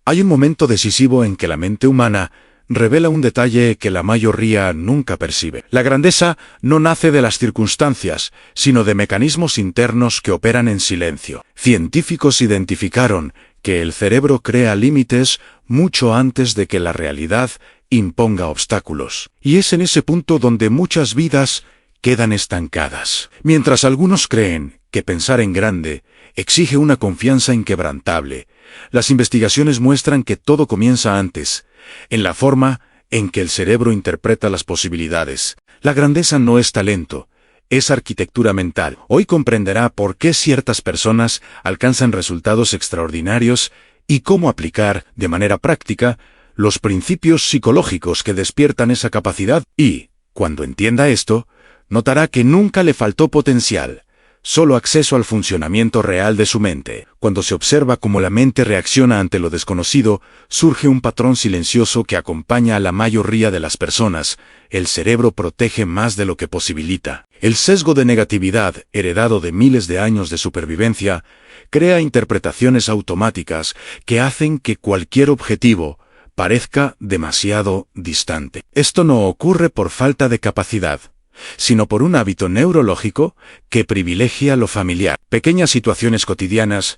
Hay un momento decisivo en que la mente humana revela un detalle que la mayoría nunca percibe. La grandeza no nace de las circunstancias, sino de mecanismos internos que operan en silencio. Científicos identificaron que el cerebro crea límites mucho antes de que la realidad imponga obstáculos. Y es en ese punto donde muchas vidas quedan estancadas. Mientras algunos creen que pensar en grande exige una confianza inquebrantable, las investigaciones muestran que todo comienza antes, en la forma en que el cerebro interpreta las posibilidades. La grandeza no es talento, es arquitectura mental. Hoy comprenderá por qué ciertas personas alcanzan resultados extraordinarios y cómo aplicar, de manera práctica, los principios psicológicos que despiertan esa capacidad. Y, cuando entienda esto, notará que nunca le faltó potencial, solo acceso al funcionamiento real de su mente. Cuando se observa cómo la mente reacciona ante lo desconocido, surge un patrón silencioso que acompaña a la mayoría de las personas. El cerebro protege más de lo que posibilita. El sesgo de negatividad, heredado de miles de años de supervivencia, crea interpretaciones automáticas que hacen que cualquier objetivo parezca demasiado distante. Esto no ocurre por falta de capacidad, sino por un hábito neurológico que privilegia lo familiar. Pequeñas situaciones cotidianas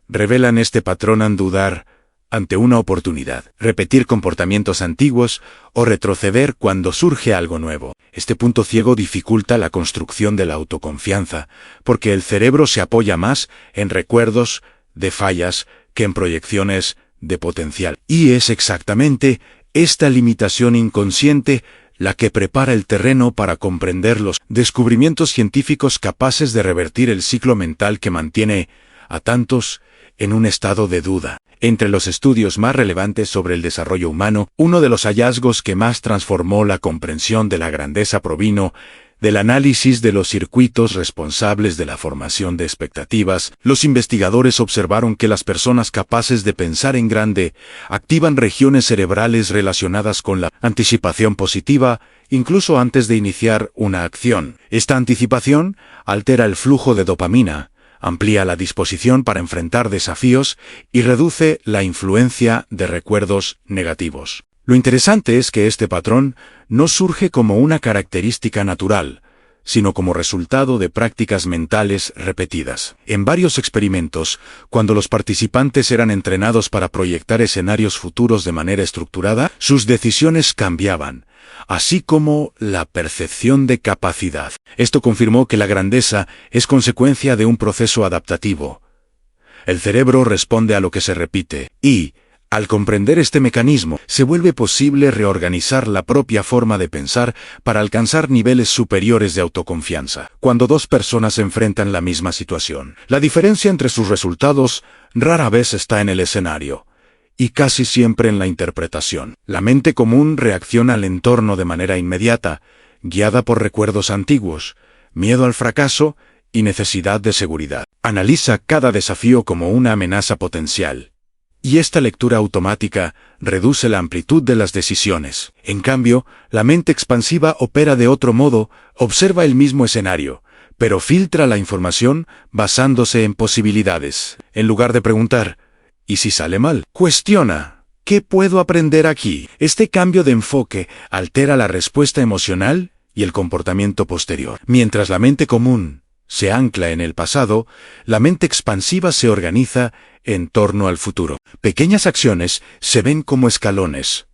revelan este patrón al dudar ante una oportunidad, repetir comportamientos antiguos o retroceder cuando surge algo nuevo. Este punto ciego dificulta la construcción de la autoconfianza, porque el cerebro se apoya más en recuerdos de fallas que en proyecciones de potencial. Y es exactamente esta limitación inconsciente la que prepara el terreno para comprender los descubrimientos científicos capaces de revertir el ciclo mental que mantiene a tantos en un estado de duda. Entre los estudios más relevantes sobre el desarrollo humano, uno de los hallazgos que más transformó la comprensión de la grandeza provino del análisis de los circuitos responsables de la formación de expectativas. Los investigadores observaron que las personas capaces de pensar en grande activan regiones cerebrales relacionadas con la anticipación positiva, incluso antes de iniciar una acción. Esta anticipación altera el flujo de dopamina, amplía la disposición para enfrentar desafíos y reduce la influencia de recuerdos negativos. Lo interesante es que este patrón no surge como una característica natural, sino como resultado de prácticas mentales repetidas. En varios experimentos, cuando los participantes eran entrenados para proyectar escenarios futuros de manera estructurada, sus decisiones cambiaban, así como la percepción de capacidad. Esto confirmó que la grandeza es consecuencia de un proceso adaptativo. El cerebro responde a lo que se repite, y, al comprender este mecanismo, se vuelve posible reorganizar la propia forma de pensar para alcanzar niveles superiores de autoconfianza. Cuando dos personas enfrentan la misma situación, la diferencia entre sus resultados rara vez está en el escenario, y casi siempre en la interpretación. La mente común reacciona al entorno de manera inmediata, guiada por recuerdos antiguos, miedo al fracaso y necesidad de seguridad. Analiza cada desafío como una amenaza potencial. Y esta lectura automática reduce la amplitud de las decisiones. En cambio, la mente expansiva opera de otro modo, observa el mismo escenario, pero filtra la información basándose en posibilidades. En lugar de preguntar, ¿y si sale mal?, cuestiona, ¿qué puedo aprender aquí? Este cambio de enfoque altera la respuesta emocional y el comportamiento posterior. Mientras la mente común se ancla en el pasado, la mente expansiva se organiza en torno al futuro. Pequeñas acciones se ven como escalones,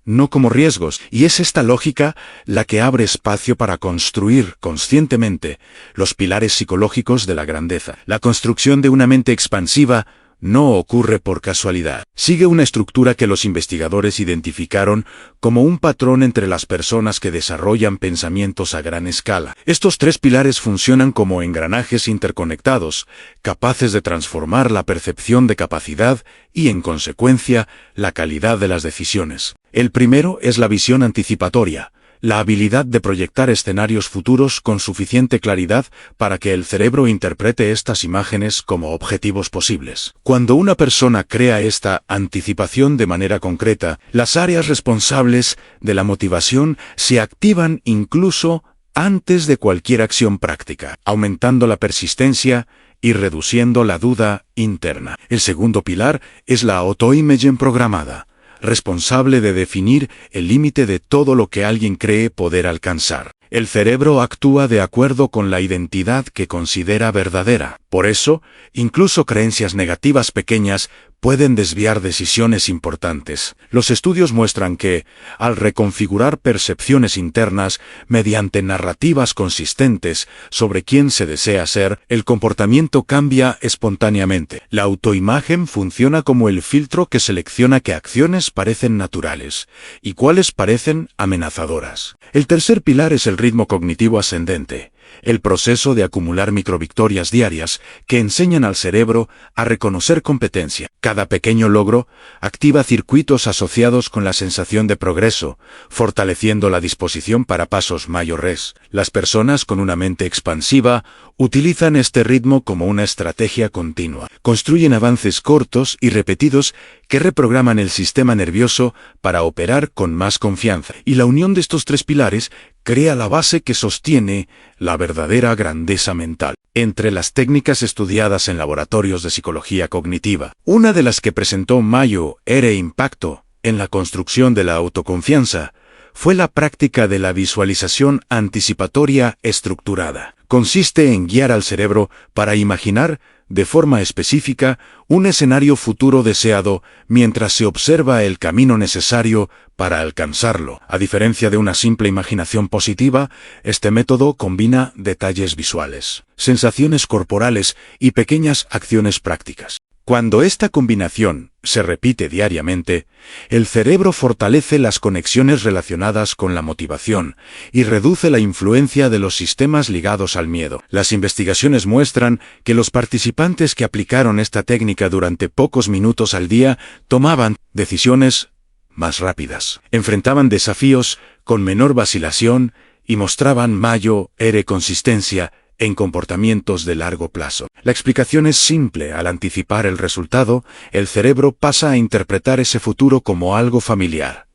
no como riesgos, y es esta lógica la que abre espacio para construir conscientemente los pilares psicológicos de la grandeza. La construcción de una mente expansiva no ocurre por casualidad. Sigue una estructura que los investigadores identificaron como un patrón entre las personas que desarrollan pensamientos a gran escala. Estos tres pilares funcionan como engranajes interconectados, capaces de transformar la percepción de capacidad y, en consecuencia, la calidad de las decisiones. El primero es la visión anticipatoria, la habilidad de proyectar escenarios futuros con suficiente claridad para que el cerebro interprete estas imágenes como objetivos posibles. Cuando una persona crea esta anticipación de manera concreta, las áreas responsables de la motivación se activan incluso antes de cualquier acción práctica, aumentando la persistencia y reduciendo la duda interna. El segundo pilar es la autoimagen programada, responsable de definir el límite de todo lo que alguien cree poder alcanzar. El cerebro actúa de acuerdo con la identidad que considera verdadera. Por eso, incluso creencias negativas pequeñas pueden desviar decisiones importantes. Los estudios muestran que, al reconfigurar percepciones internas mediante narrativas consistentes sobre quién se desea ser, el comportamiento cambia espontáneamente. La autoimagen funciona como el filtro que selecciona qué acciones parecen naturales y cuáles parecen amenazadoras. El tercer pilar es el ritmo cognitivo ascendente, el proceso de acumular microvictorias diarias que enseñan al cerebro a reconocer competencia. Cada pequeño logro activa circuitos asociados con la sensación de progreso, fortaleciendo la disposición para pasos mayores. Las personas con una mente expansiva utilizan este ritmo como una estrategia continua. Construyen avances cortos y repetidos que reprograman el sistema nervioso para operar con más confianza. Y la unión de estos tres pilares crea la base que sostiene la verdadera grandeza mental. Entre las técnicas estudiadas en laboratorios de psicología cognitiva, una de las que presentó Mayo impacto en la construcción de la autoconfianza fue la práctica de la visualización anticipatoria estructurada. Consiste en guiar al cerebro para imaginar de forma específica un escenario futuro deseado mientras se observa el camino necesario para alcanzarlo. A diferencia de una simple imaginación positiva, este método combina detalles visuales, sensaciones corporales y pequeñas acciones prácticas. Cuando esta combinación se repite diariamente, el cerebro fortalece las conexiones relacionadas con la motivación y reduce la influencia de los sistemas ligados al miedo. Las investigaciones muestran que los participantes que aplicaron esta técnica durante pocos minutos al día tomaban decisiones más rápidas, enfrentaban desafíos con menor vacilación y mostraban mayor consistencia en comportamientos de largo plazo. La explicación es simple. Al anticipar el resultado, el cerebro pasa a interpretar ese futuro como algo familiar,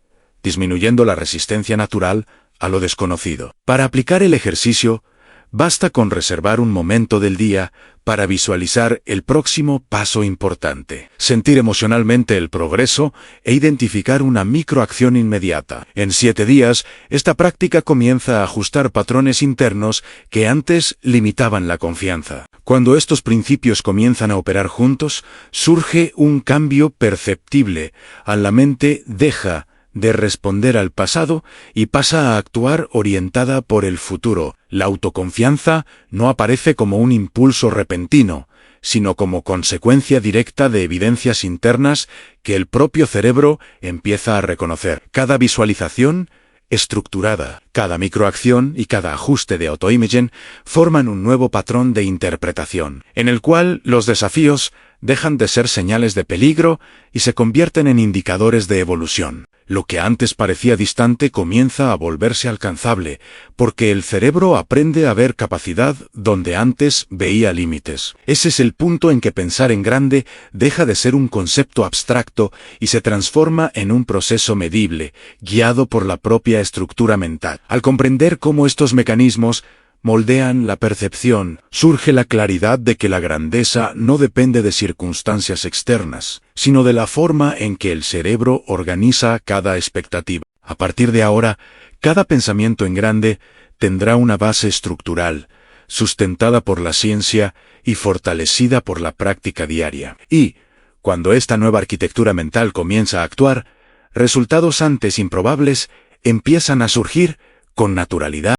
disminuyendo la resistencia natural a lo desconocido. Para aplicar el ejercicio, basta con reservar un momento del día para visualizar el próximo paso importante, sentir emocionalmente el progreso e identificar una microacción inmediata. En 7 días, esta práctica comienza a ajustar patrones internos que antes limitaban la confianza. Cuando estos principios comienzan a operar juntos, surge un cambio perceptible. La mente deja de responder al pasado y pasa a actuar orientada por el futuro. La autoconfianza no aparece como un impulso repentino, sino como consecuencia directa de evidencias internas que el propio cerebro empieza a reconocer. Cada visualización estructurada, cada microacción y cada ajuste de autoimagen forman un nuevo patrón de interpretación, en el cual los desafíos dejan de ser señales de peligro y se convierten en indicadores de evolución. Lo que antes parecía distante comienza a volverse alcanzable, porque el cerebro aprende a ver capacidad donde antes veía límites. Ese es el punto en que pensar en grande deja de ser un concepto abstracto y se transforma en un proceso medible, guiado por la propia estructura mental. Al comprender cómo estos mecanismos moldean la percepción, surge la claridad de que la grandeza no depende de circunstancias externas, sino de la forma en que el cerebro organiza cada expectativa. A partir de ahora, cada pensamiento en grande tendrá una base estructural, sustentada por la ciencia y fortalecida por la práctica diaria. Y, cuando esta nueva arquitectura mental comienza a actuar, resultados antes improbables empiezan a surgir con naturalidad.